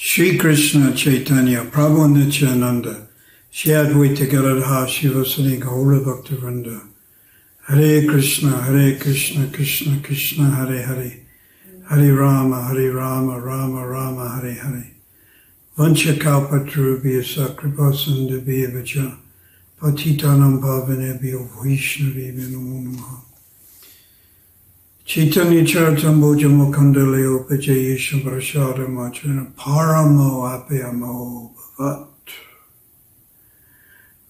Shri Krishna Chaitanya Prabhu Nityananda Shri Advaita Gadadhar Shivasani Gaura Bhaktivinoda Hare Krishna Krishna Krishna Hare Hare Hare Rama Rama Rama Hare Hare Vancha Kalpatarubhya Kripa Sindhubhya Vacha Patitanam Bhavanebhyo Vaishnavebhyo Namo Namaha Chaitanya Charitamboja Mukundalaya Upajayesha Vrksha Machana Paramo Apayamo Bhavat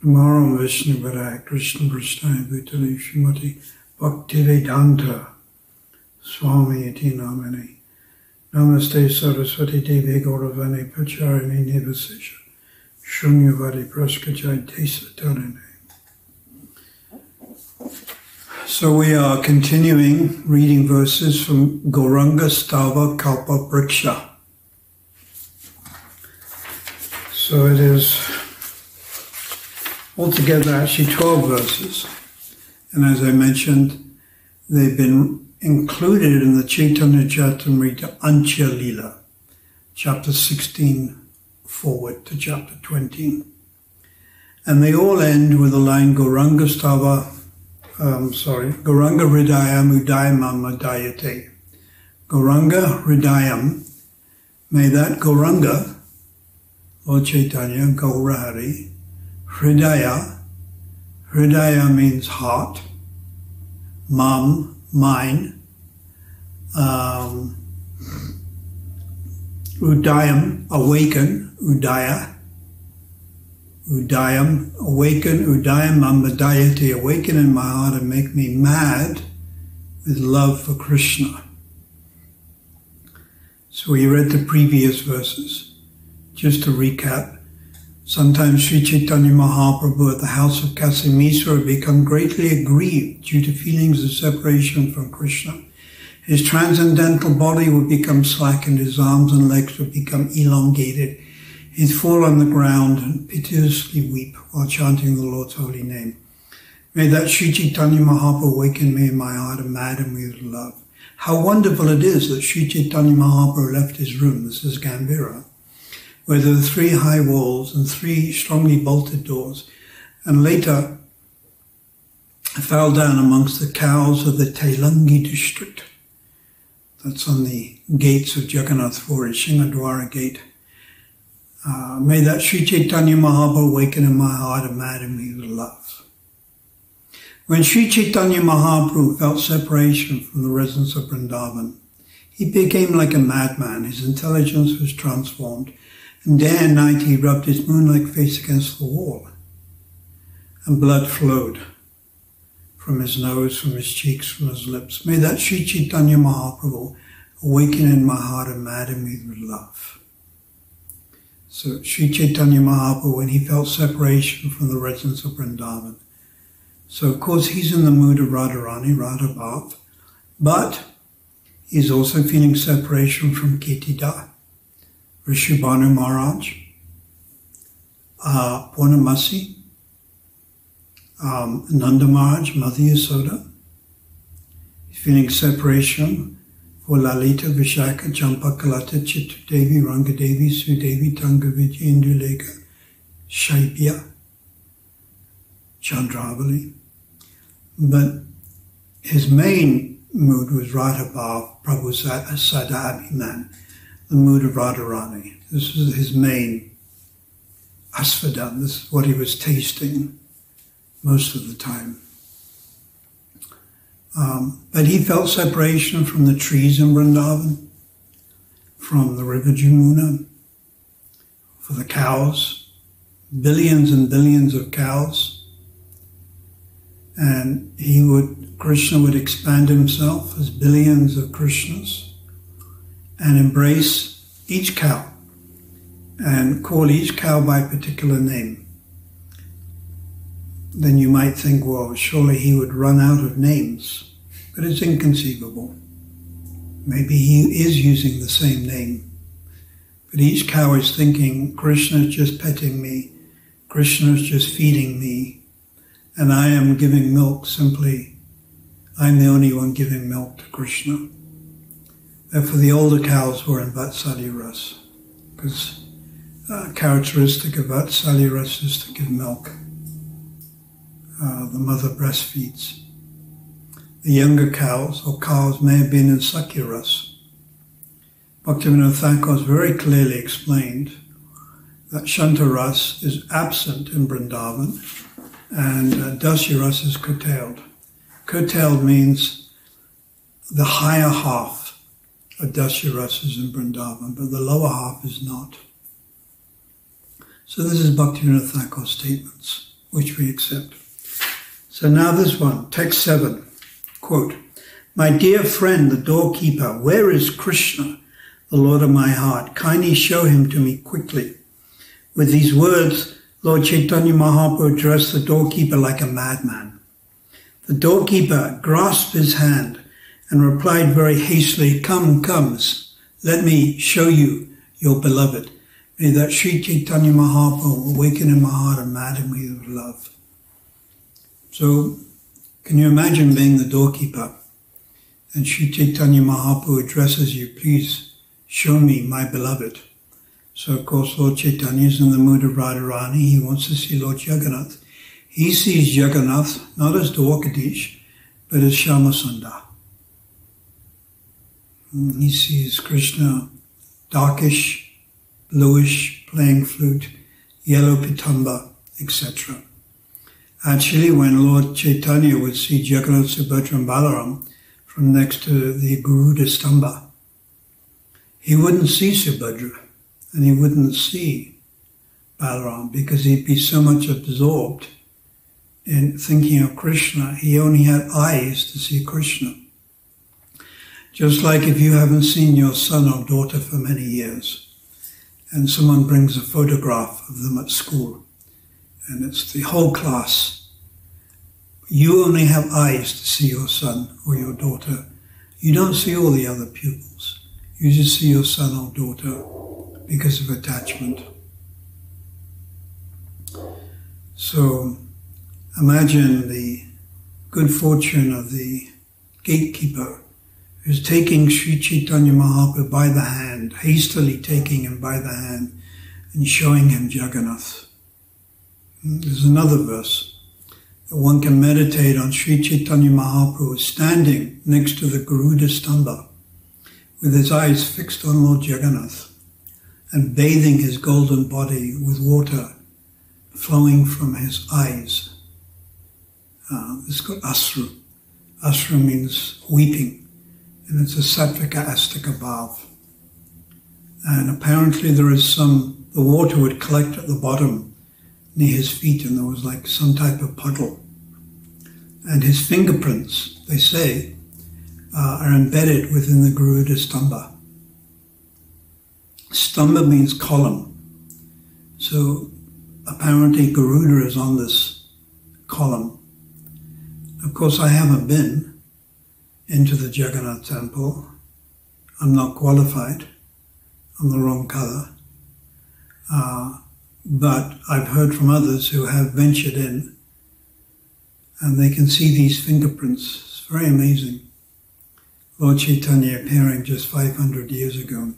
Namaram Vishnu Varai Krishna Vrksha Bhutale Shrimati Bhaktivedanta Swami Iti Namani Namaste Saraswati Devi Gauravani Pacharini Nivasesha Shunyavadi Praskajai Desa Tarine. So we are continuing reading verses from Gauranga, Stava, Kalpa, Vrksha. So it is altogether actually 12 verses. And as I mentioned, they've been included in the Chaitanya Charitamrita Antya Lila, chapter 16 forward to chapter 20. And they all end with the line Gauranga Stava, Gauranga Hridayam Udayamam Adayate. Gauranga Hridayam, may that Gauranga, Lord Chaitanya, Gaurahari, Hridaya, Hridaya means heart, Mam, mine, Udayam, awaken, Udaya, Udayam, awaken, Udayam Mamadayati, awaken in my heart and make me mad with love for Krishna. So we read the previous verses. Just to recap, sometimes Sri Chaitanya Mahaprabhu at the house of Kasimishwara had become greatly aggrieved due to feelings of separation from Krishna. His transcendental body would become slack and his arms and legs would become elongated. He'd fall on the ground and piteously weep while chanting the Lord's holy name. May that Sri Chaitanya Mahaprabhu awaken me in my heart and madden me with love. How wonderful it is that Sri Chaitanya Mahaprabhu left his room, this is Gambhira, where there were 3 high walls and 3 strongly bolted doors, and later fell down amongst the cows of the Tailangi district. That's on the gates of Jagannath Puri, Singhadwara Gate. May that Sri Chaitanya Mahaprabhu awaken in my heart and madden me with love. When Sri Chaitanya Mahaprabhu felt separation from the residents of Vrindavan, he became like a madman. His intelligence was transformed, and day and night he rubbed his moon-like face against the wall, and blood flowed from his nose, from his cheeks, from his lips. May that Sri Chaitanya Mahaprabhu awaken in my heart and madden me with love. So Sri Chaitanya Mahaprabhu, when he felt separation from the residents of Vrindavan. So of course he's in the mood of Radharani, Radha Bhav, but he's also feeling separation from Ketida, Vrishabhanu Maharaj, Purnamasi, Nanda Maharaj, Mother Yasoda. He's feeling separation for Lalita, Vishaka, Champa, Kalata, Chittu Devi, Rangadevi, Sudevi, Tanga, Vijayenduleka, Shaibya, Chandravali. But his main mood was Radha Bhav, Prabhu Sadabhiman, the mood of Radharani. This was his main asvadan. This is what he was tasting most of the time. But he felt separation from the trees in Vrindavan, from the river Jamuna, for the cows, billions and billions of cows. And Krishna would expand himself as billions of Krishnas and embrace each cow and call each cow by a particular name. Then you might think, well, surely he would run out of names. But it's inconceivable. Maybe he is using the same name. But each cow is thinking, Krishna is just petting me, Krishna is just feeding me, and I am giving milk simply. I'm the only one giving milk to Krishna. Therefore the older cows were in Vatsalya Ras, because characteristic of Vatsalya rasa is to give milk. The mother breastfeeds. The younger cows or cows may have been in Sakya rasa. Bhaktivinoda Thakur has very clearly explained that Shanta rasa is absent in Vrindavan and Dasya rasa is curtailed. Curtailed means the higher half of Dasya rasa is in Vrindavan, but the lower half is not. So this is Bhaktivinoda Thakur's statements, which we accept. So now this one, text 7, quote, "My dear friend, the doorkeeper, where is Krishna, the Lord of my heart? Kindly show him to me quickly." With these words, Lord Chaitanya Mahaprabhu addressed the doorkeeper like a madman. The doorkeeper grasped his hand and replied very hastily, "Come, let me show you your beloved. May that Sri Chaitanya Mahaprabhu awaken in my heart and madden me with love." So, can you imagine being the doorkeeper and Sri Chaitanya Mahaprabhu addresses you, "Please show me my beloved." So, of course, Lord Chaitanya is in the mood of Radharani. He wants to see Lord Jagannath. He sees Jagannath not as Dwarkadish, but as Shyamasundar. He sees Krishna darkish, bluish, playing flute, yellow pitamba, etc. Actually, when Lord Chaitanya would see Jagannath, Subhadra and Balaram from next to the Garuda Stamba, he wouldn't see Subhadra and he wouldn't see Balaram because he'd be so much absorbed in thinking of Krishna. He only had eyes to see Krishna. Just like if you haven't seen your son or daughter for many years and someone brings a photograph of them at school and it's the whole class, you only have eyes to see your son or your daughter. You don't see all the other pupils. You just see your son or daughter because of attachment. So imagine the good fortune of the gatekeeper who's taking Sri Chaitanya Mahaprabhu by the hand, hastily taking him by the hand and showing him Jagannath. There's another verse that one can meditate on Sri Chaitanya Mahaprabhu standing next to the Garuda Stamba with his eyes fixed on Lord Jagannath and bathing his golden body with water flowing from his eyes. It's called Asru. Asru means weeping, and it's a Sattvika Astika Bhav. And apparently the water would collect at the bottom near his feet, and there was like some type of puddle. And his fingerprints, they say, are embedded within the Garuda Stamba. Stamba means column. So apparently Garuda is on this column. Of course, I haven't been into the Jagannath temple. I'm not qualified. I'm the wrong color. But I've heard from others who have ventured in and they can see these fingerprints. It's very amazing. Lord Chaitanya appearing just 500 years ago.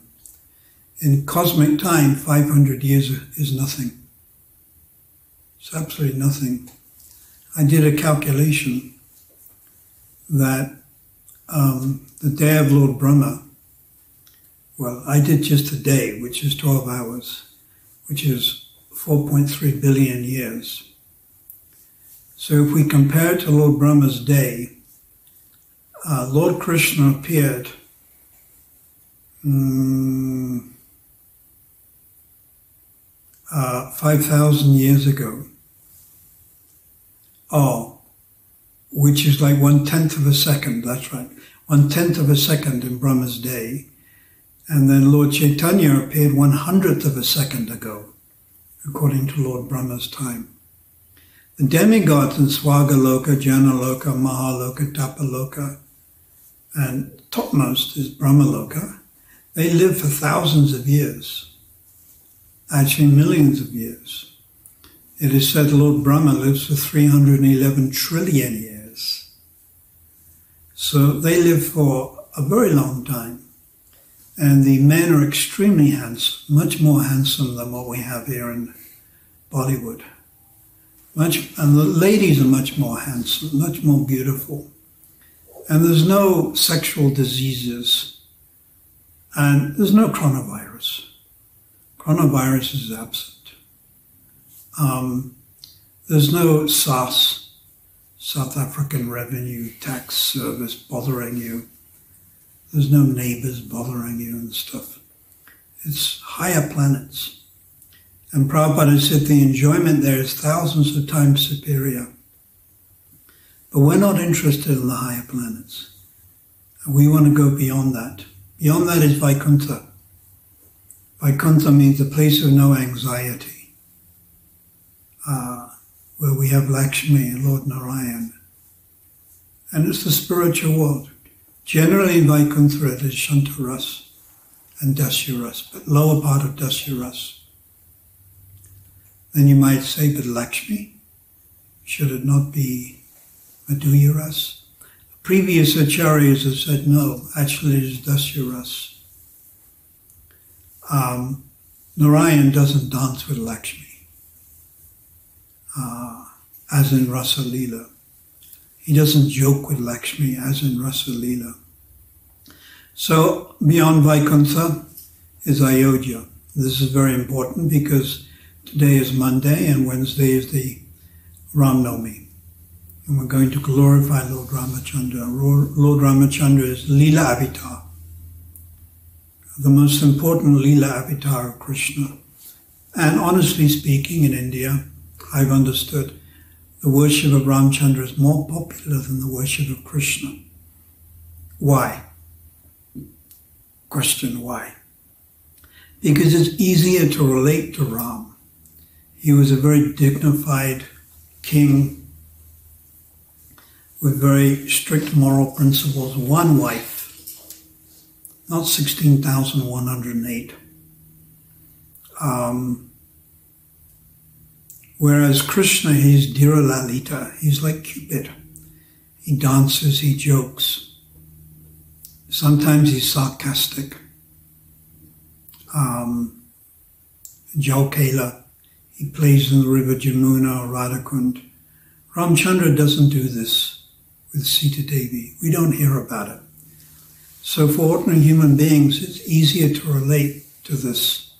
In cosmic time, 500 years is nothing. It's absolutely nothing. I did a calculation that the day of Lord Brahma, well, I did just a day, which is 12 hours, which is 4.3 billion years. So if we compare it to Lord Brahma's day, Lord Krishna appeared 5,000 years ago. Which is like 1/10 of a second, that's right. 1/10 of a second in Brahma's day. And then Lord Chaitanya appeared 1/100th of a second ago, according to Lord Brahma's time. The demigods in Swagaloka, Janaloka, Mahaloka, Tapaloka, and topmost is Brahmaloka. They live for thousands of years, actually millions of years. It is said Lord Brahma lives for 311 trillion years. So they live for a very long time. And the men are extremely handsome, much more handsome than what we have here in Bollywood. And the ladies are much more handsome, much more beautiful. And there's no sexual diseases. And there's no coronavirus. Coronavirus is absent. There's no SARS, South African Revenue Tax Service, bothering you. There's no neighbors bothering you and stuff. It's higher planets. And Prabhupada said the enjoyment there is thousands of times superior. But we're not interested in the higher planets. We want to go beyond that. Beyond that is Vaikuntha. Vaikuntha means the place of no anxiety, where we have Lakshmi and Lord Narayan. And it's the spiritual world. Generally in Vaikuntha it is Shantaras and Dasyaras, but lower part of Dasyaras. Then you might say, but Lakshmi, should it not be Madhurya-ras? Previous acharyas have said, no, actually it is Dasyaras. Narayan doesn't dance with Lakshmi, as in Rasa Leela. He doesn't joke with Lakshmi, as in Rasa Leela. So beyond Vaikuntha is Ayodhya. This is very important because today is Monday and Wednesday is the Ram Navami. And we're going to glorify Lord Ramachandra. Lord Ramachandra is Leela Avatar, the most important Leela Avatar of Krishna. And honestly speaking, in India, I've understood the worship of Ramchandra is more popular than the worship of Krishna. Why? Question, why? Because it's easier to relate to Ram. He was a very dignified king with very strict moral principles, one wife, not 16,108. Whereas Krishna, he's Dhira Lalita, he's like Cupid. He dances, he jokes. Sometimes he's sarcastic. Jalkela, he plays in the river Jamuna or Radhakund. Ramchandra doesn't do this with Sita Devi. We don't hear about it. So for ordinary human beings, it's easier to relate to this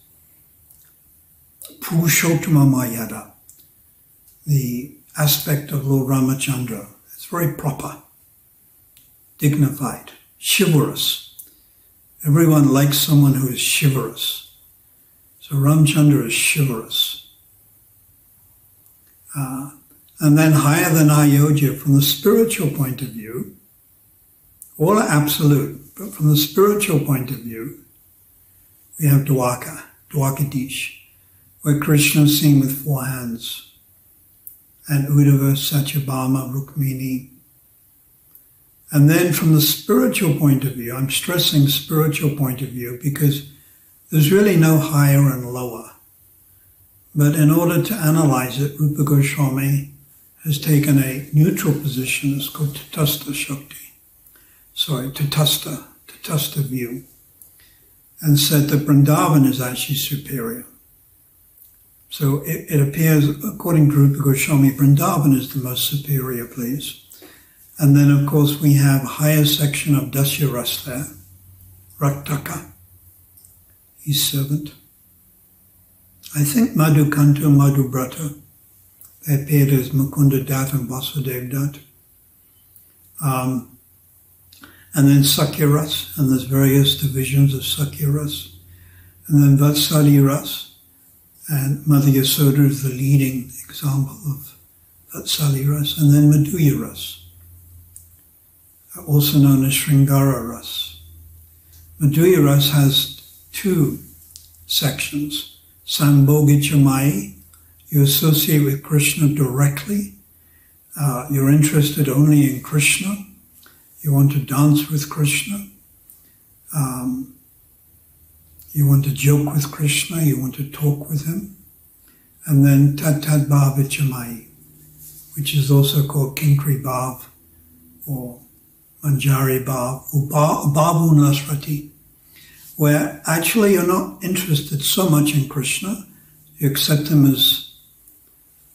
Purushottama Mayada, the aspect of Lord Ramachandra. It's very proper, dignified, chivalrous. Everyone likes someone who is chivalrous. So Ramchandra is chivalrous. And then higher than Ayodhya, from the spiritual point of view, all are absolute, but from the spiritual point of view, we have Dwarka, Dwarkadish, where Krishna is seen with 4 hands, and Uddhava, Satyabhama, Rukmini. And then from the spiritual point of view, I'm stressing spiritual point of view because there's really no higher and lower. But in order to analyze it, Rupa Goswami has taken a neutral position. It's called Tatastha Shakti. Sorry, Tatastha view. And said that Vrindavan is actually superior. So it appears, according to Rupa Goswami, Vrindavan is the most superior place. And then, of course, we have a higher section of Dasyaras there, Raktaka, his servant. I think Madhukanta and Madhubrata, they appeared as Mukunda Dat and Vasudev Dat. And then Sakyaras, and there's various divisions of Sakyaras. And then Vatsali Ras, and Mother Yasoda is the leading example of Vatsali Ras. And then Madhurya Ras, also known as Sringara Ras. Madhurya Ras has 2 sections. Sambhogichamai, you associate with Krishna directly. You're interested only in Krishna. You want to dance with Krishna. You want to joke with Krishna. You want to talk with him. And then Tad Bhavichamai, which is also called Kinkri Bhav or Manjari Bhav or Bhavu Nasrati, where actually you're not interested so much in Krishna. You accept him as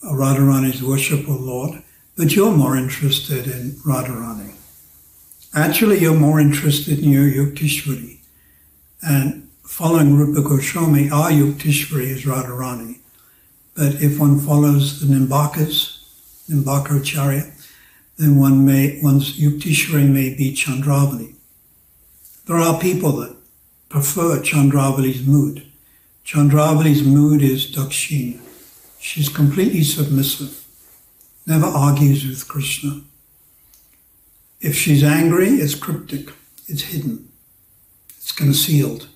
Radharani's worshipful Lord, but you're more interested in Radharani. Actually, you're more interested in your Yuktishwari. And following Rupa Goswami, our Yuktishwari is Radharani. But if one follows the Nimbakaracharya, then one's Yuktishwari may be Chandravali. There are people that prefer Chandravali's mood. Chandravali's mood is Dakshin. She's completely submissive, never argues with Krishna. If she's angry, it's cryptic, it's hidden, it's concealed.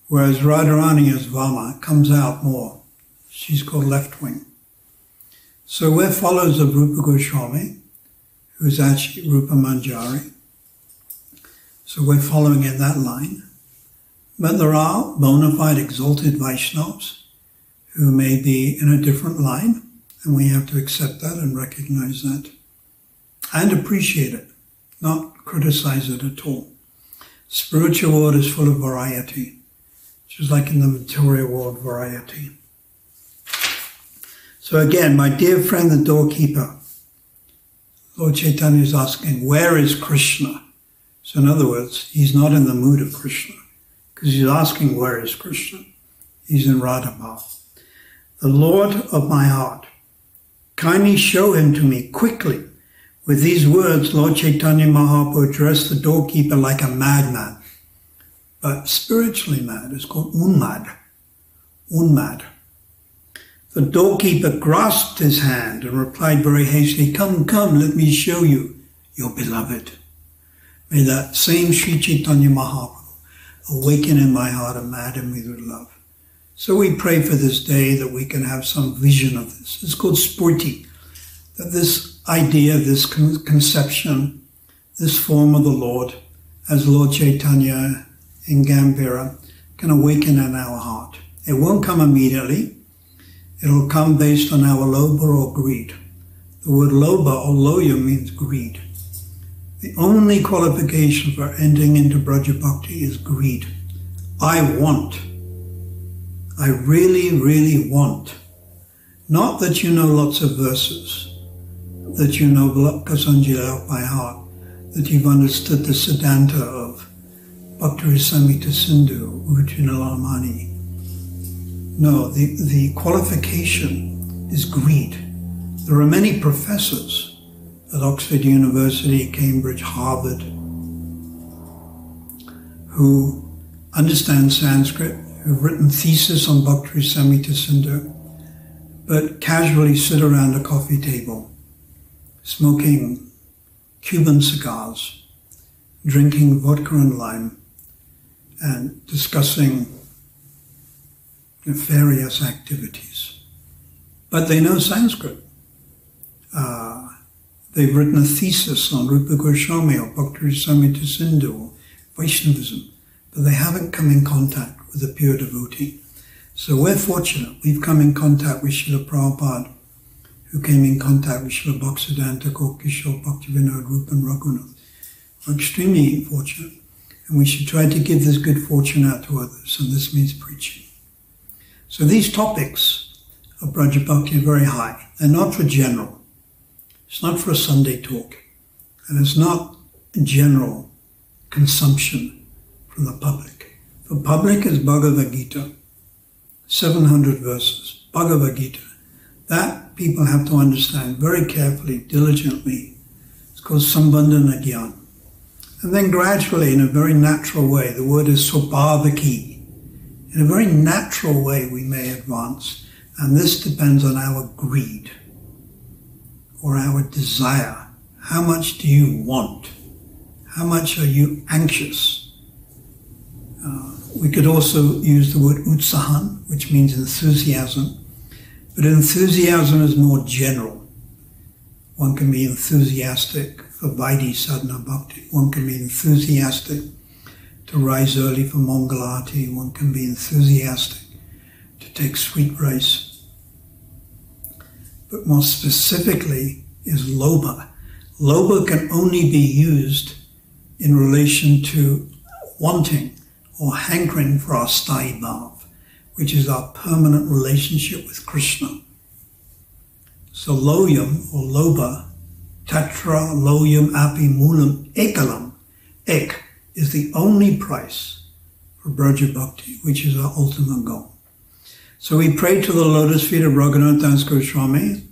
Whereas Radharani is Vama, comes out more. She's called left wing. So we're followers of Rupa Goswami, who's actually Rupa Manjari. So we're following in that line. But there are bona fide exalted Vaishnavas who may be in a different line, and we have to accept that and recognize that and appreciate it, not criticize it at all. Spiritual world is full of variety, just like in the material world, variety. So again, my dear friend, the doorkeeper, Lord Chaitanya is asking, where is Krishna? So in other words, he's not in the mood of Krishna, because he's asking, where is Krishna? He's in Radha Bhav. The Lord of my heart, kindly show him to me quickly. With these words, Lord Chaitanya Mahaprabhu addressed the doorkeeper like a madman, but spiritually mad. It's called unmad. Unmad. The doorkeeper grasped his hand and replied very hastily, come, come, let me show you your beloved. May that same Sri Chaitanya Mahaprabhu awaken in my heart and madden me with love. So we pray for this day that we can have some vision of this. It's called spurti, that this idea, this conception, this form of the Lord, as Lord Chaitanya in Gambhira, can awaken in our heart. It won't come immediately. It'll come based on our lobha or greed. The word lobha or loya means greed. The only qualification for entering into Braja Bhakti is greed. I want. I really, really want. Not that you know lots of verses, that you know Kasanjila by heart, that you've understood the Siddhanta of Bhakti Rasamrita Sindhu, Ujjinalamani. No, the qualification is greed. There are many professors at Oxford University, Cambridge, Harvard, who understand Sanskrit, who've written thesis on Bhakti Rasamrita Sindhu, but casually sit around a coffee table, smoking Cuban cigars, drinking vodka and lime, and discussing nefarious activities. But they know Sanskrit. They've written a thesis on Rupa Goswami or Bhakti Rasamrita Sindhu or Vaishnavism, but they haven't come in contact with a pure devotee. So we're fortunate. We've come in contact with Srila Prabhupada, who came in contact with Srila Bhaktisiddhanta Gaurkishore, Bhaktivinoda Rupa and Raghunath. We're extremely fortunate, and we should try to give this good fortune out to others, and this means preaching. So these topics of Braja Bhakti are very high. They're not for general. It's not for a Sunday talk, and it's not general consumption from the public. For public is Bhagavad Gita, 700 verses, Bhagavad Gita. That people have to understand very carefully, diligently. It's called Sambandhana Gyan. And then gradually, in a very natural way, the word is Swabhavaki. In a very natural way we may advance, and this depends on our greed or our desire. How much do you want? How much are you anxious? We could also use the word utsahan, which means enthusiasm, but enthusiasm is more general. One can be enthusiastic for Vaidhi sadhana bhakti. One can be enthusiastic to rise early for Mangalarti. One can be enthusiastic to take sweet rice. But more specifically is lobha. Lobha can only be used in relation to wanting or hankering for our sthai bhav, which is our permanent relationship with Krishna. So loyam or loba, tatra loyam api mulam ekalam. Ek is the only price for Braja Bhakti, which is our ultimate goal. So we pray to the lotus feet of Raghunath Das Goswami,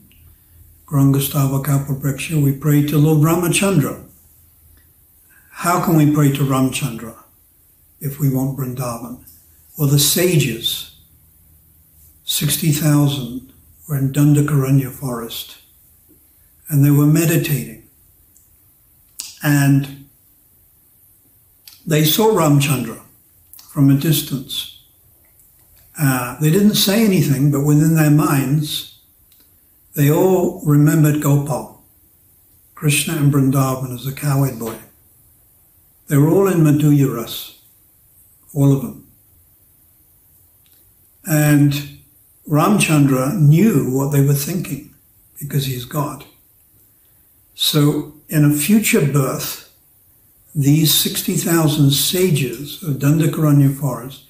Gauranga, Stava, Kalpa, Vrksha. We pray to Lord Ramachandra. How can we pray to Ramachandra if we want Vrindavan? Well, the sages, 60,000, were in Dandakaranya forest, and they were meditating. And they saw Ramachandra from a distance. They didn't say anything, but within their minds, they all remembered Gopal, Krishna and Vrindavan as a cowherd boy. They were all in Madhurya Ras, all of them. And Ramchandra knew what they were thinking because he's God. So in a future birth, these 60,000 sages of Dandakaranya forest,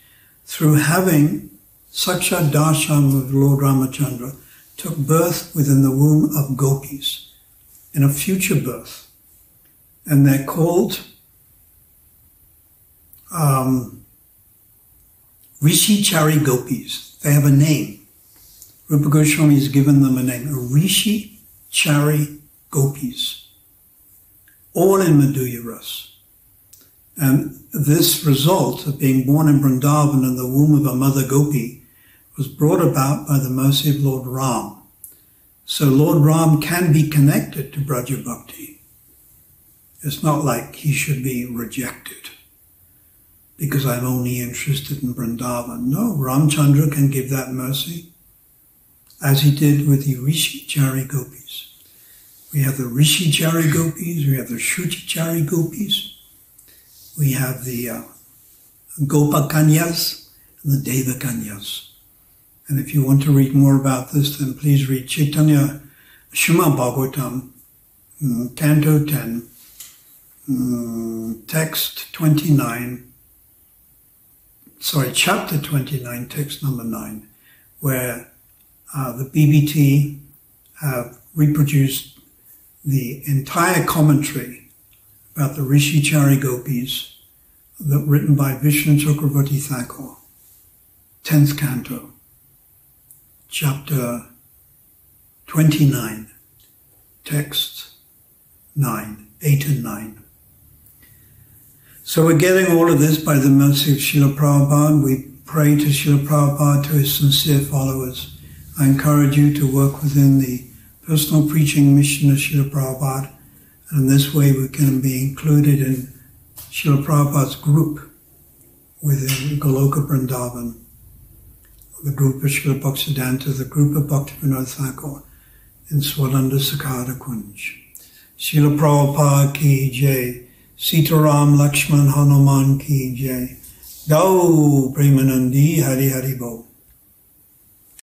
through having Sakshat Darshan of Lord Ramachandra, took birth within the womb of gopis in a future birth. And they're called Rishi Chari Gopis. They have a name. Rupa Goswami has given them a name, Rishi Chari Gopis, all in Madhurya Ras. And this result of being born in Vrindavan in the womb of a mother gopi was brought about by the mercy of Lord Ram. So Lord Ram can be connected to Braja Bhakti. It's not like he should be rejected because I'm only interested in Vrindavan. No, Ramchandra can give that mercy, as he did with the Rishi Chari Gopis. We have the Rishi Chari Gopis, we have the Shruti Chari Gopis, we have the Gopa Kanyas and the Deva Kanyas. And if you want to read more about this, then please read Chaitanya Srimad Bhagavatam, Canto 10, text 29, chapter 29, text number 9, where the BBT have reproduced the entire commentary about the Rishi Chari Gopis that written by Vishnu Chakravarti Thakur, 10th canto, chapter 29, text 8 and 9. So we're getting all of this by the mercy of Srila Prabhupada. We pray to Srila Prabhupada, to his sincere followers. I encourage you to work within the personal preaching mission of Srila Prabhupada, and in this way we can be included in Srila Prabhupada's group within Goloka Vrindavan, the group of Srila Bhaktisiddhanta, the group of Bhaktivinoda Thakur in Swananda Sakada Kunj. Srila Prabhupada ki jai, Sitaram Lakshman Hanuman ki jai, Gau Premanandi Hari Hari Bo.